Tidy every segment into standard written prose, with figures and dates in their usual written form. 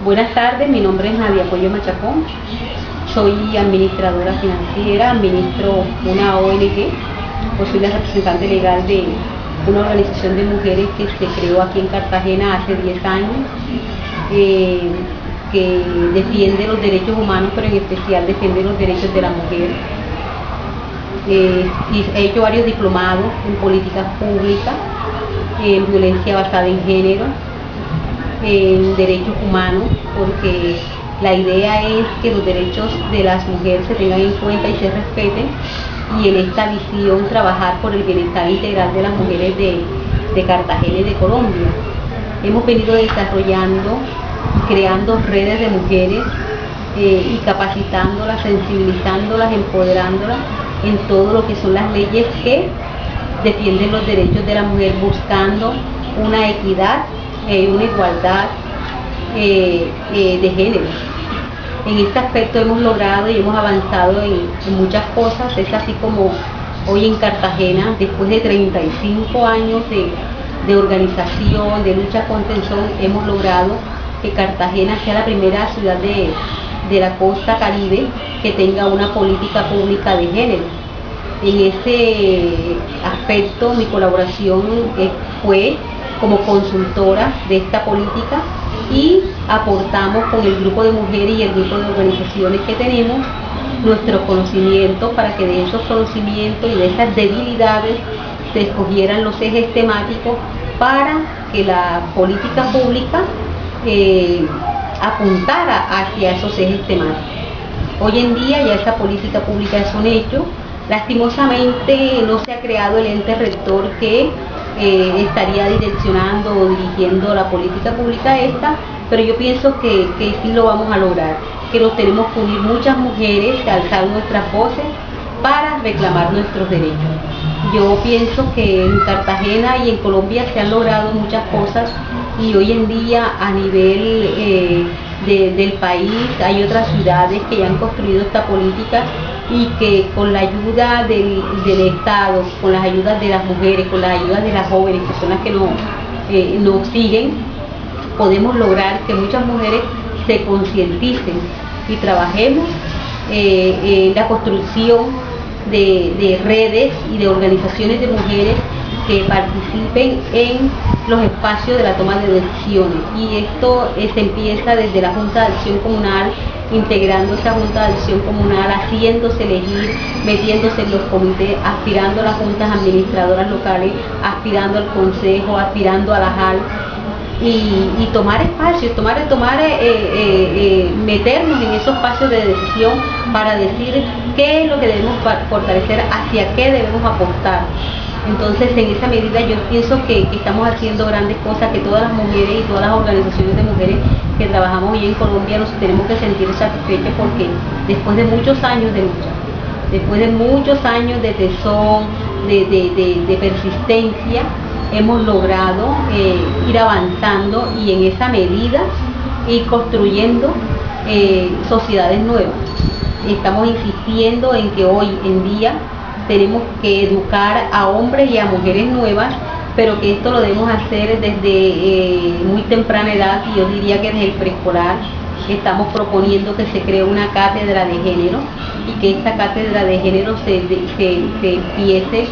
Buenas tardes, mi nombre es Nadia Pollo Machacón, soy administradora financiera, administro una ONG, pues soy la representante legal de una organización de mujeres que se creó aquí en Cartagena hace 10 años, que defiende los derechos humanos, pero en especial defiende los derechos de la mujer. Y he hecho varios diplomados en políticas públicas, en violencia basada en género, en derechos humanos, porque la idea es que los derechos de las mujeres se tengan en cuenta y se respeten, y en esta visión trabajar por el bienestar integral de las mujeres de Cartagena y de Colombia. Hemos venido desarrollando y creando redes de mujeres y capacitándolas, sensibilizándolas, empoderándolas en todo lo que son las leyes que defienden los derechos de la mujer, buscando una equidad, una igualdad de género. En este aspecto hemos logrado y hemos avanzado en muchas cosas. Es así como hoy en Cartagena, después de 35 años de organización, de lucha contra el sol, hemos logrado que Cartagena sea la primera ciudad de la costa caribe que tenga una política pública de género. En ese aspecto mi colaboración fue como consultora de esta política, y aportamos con el grupo de mujeres y el grupo de organizaciones que tenemos nuestros conocimientos para que de esos conocimientos y de esas debilidades se escogieran los ejes temáticos para que la política pública apuntara hacia esos ejes temáticos. Hoy en día ya esa política pública es un hecho. Lastimosamente no se ha creado el ente rector que estaría direccionando o dirigiendo la política pública esta, pero yo pienso que sí lo vamos a lograr, que nos tenemos que unir muchas mujeres, alzar nuestras voces para reclamar nuestros derechos. Yo pienso que en Cartagena y en Colombia se han logrado muchas cosas, y hoy en día a nivel del país hay otras ciudades que ya han construido esta política, y que con la ayuda del Estado, con las ayudas de las mujeres, con las ayudas de las jóvenes, que son las que nos siguen, podemos lograr que muchas mujeres se concienticen y trabajemos en la construcción de redes y de organizaciones de mujeres que participen en los espacios de la toma de decisiones. Y esto se empieza desde la Junta de Acción Comunal, integrando esa Junta de Acción Comunal, haciéndose elegir, metiéndose en los comités, aspirando a las juntas administradoras locales, aspirando al consejo, aspirando a la JAL, y tomar espacios, meternos en esos espacios de decisión para decir qué es lo que debemos fortalecer, hacia qué debemos aportar. Entonces, en esa medida yo pienso que estamos haciendo grandes cosas, que todas las mujeres y todas las organizaciones de mujeres que trabajamos hoy en Colombia nos tenemos que sentir satisfechos, porque después de muchos años de lucha, después de muchos años de tesón, de persistencia, hemos logrado ir avanzando, y en esa medida ir construyendo sociedades nuevas. Estamos insistiendo en que hoy en día tenemos que educar a hombres y a mujeres nuevas, pero que esto lo debemos hacer desde muy temprana edad, y yo diría que desde el preescolar. Estamos proponiendo que se cree una cátedra de género, y que esta cátedra de género se empiece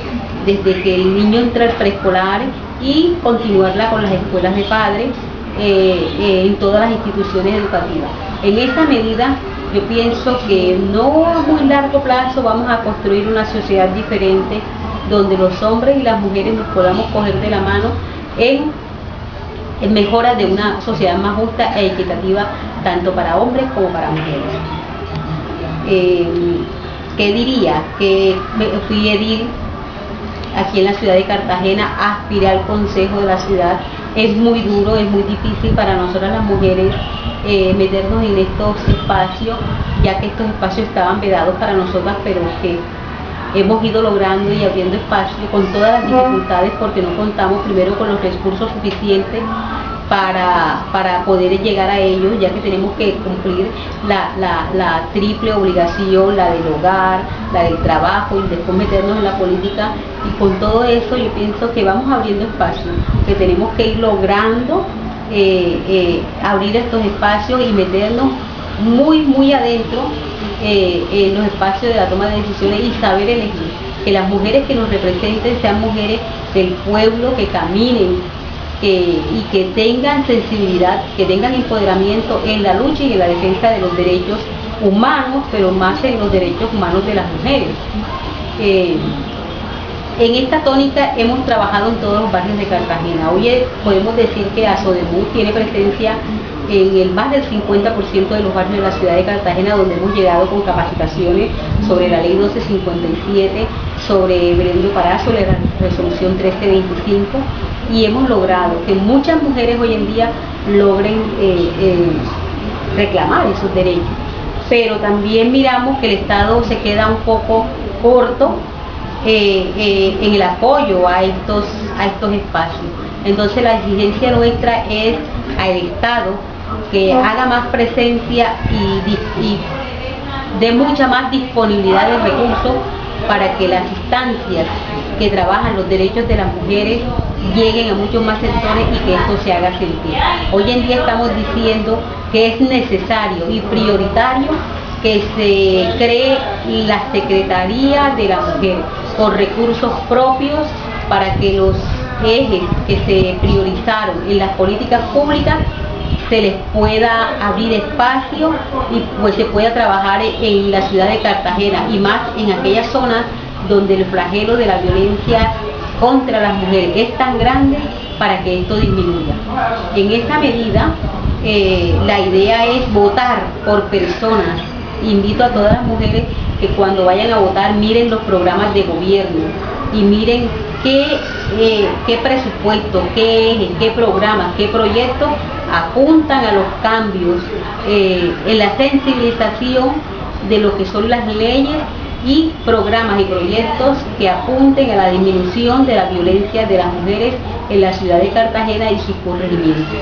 desde que el niño entra al preescolar, y continuarla con las escuelas de padres en todas las instituciones educativas. En esa medida yo pienso que no a muy largo plazo vamos a construir una sociedad diferente, donde los hombres y las mujeres nos podamos coger de la mano en mejora de una sociedad más justa e equitativa, tanto para hombres como para mujeres. ¿Qué diría? Que fui edil aquí en la ciudad de Cartagena, aspiré al consejo de la ciudad. Es muy duro, es muy difícil para nosotras las mujeres meternos en estos espacios, ya que estos espacios estaban vedados para nosotras, pero que hemos ido logrando y abriendo espacio con todas las dificultades, porque no contamos primero con los recursos suficientes para poder llegar a ellos, ya que tenemos que cumplir la triple obligación, la del hogar, la del trabajo, y después meternos en la política. Y con todo eso yo pienso que vamos abriendo espacio, que tenemos que ir logrando abrir estos espacios y meternos muy adentro en los espacios de la toma de decisiones y saber elegir, que las mujeres que nos representen sean mujeres del pueblo, que caminen y que tengan sensibilidad, que tengan empoderamiento en la lucha y en la defensa de los derechos humanos, pero más en los derechos humanos de las mujeres. En esta tónica hemos trabajado en todos los barrios de Cartagena. Hoy podemos decir que ASODEMUR tiene presencia en el más del 50% de los barrios de la ciudad de Cartagena, donde hemos llegado con capacitaciones sobre la ley 1257, sobre Belén do Pará, sobre la resolución 1325, y hemos logrado que muchas mujeres hoy en día logren reclamar esos derechos. Pero también miramos que el Estado se queda un poco corto en el apoyo a estos espacios. Entonces la exigencia nuestra es al Estado que haga más presencia y dé mucha más disponibilidad de recursos para que las instancias que trabajan los derechos de las mujeres lleguen a muchos más sectores y que esto se haga sentir. Hoy en día estamos diciendo que es necesario y prioritario que se cree la Secretaría de la Mujer con recursos propios para que los ejes que se priorizaron en las políticas públicas se les pueda abrir espacio y pues se pueda trabajar en la ciudad de Cartagena y más en aquellas zonas donde el flagelo de la violencia contra las mujeres es tan grande para que esto disminuya. En esta medida, la idea es votar por personas. Invito a todas las mujeres que cuando vayan a votar miren los programas de gobierno y miren qué presupuesto, qué ejes, qué programas, qué proyectos apuntan a los cambios en la sensibilización de lo que son las leyes y programas y proyectos que apunten a la disminución de la violencia de las mujeres en la ciudad de Cartagena y sus corregimientos.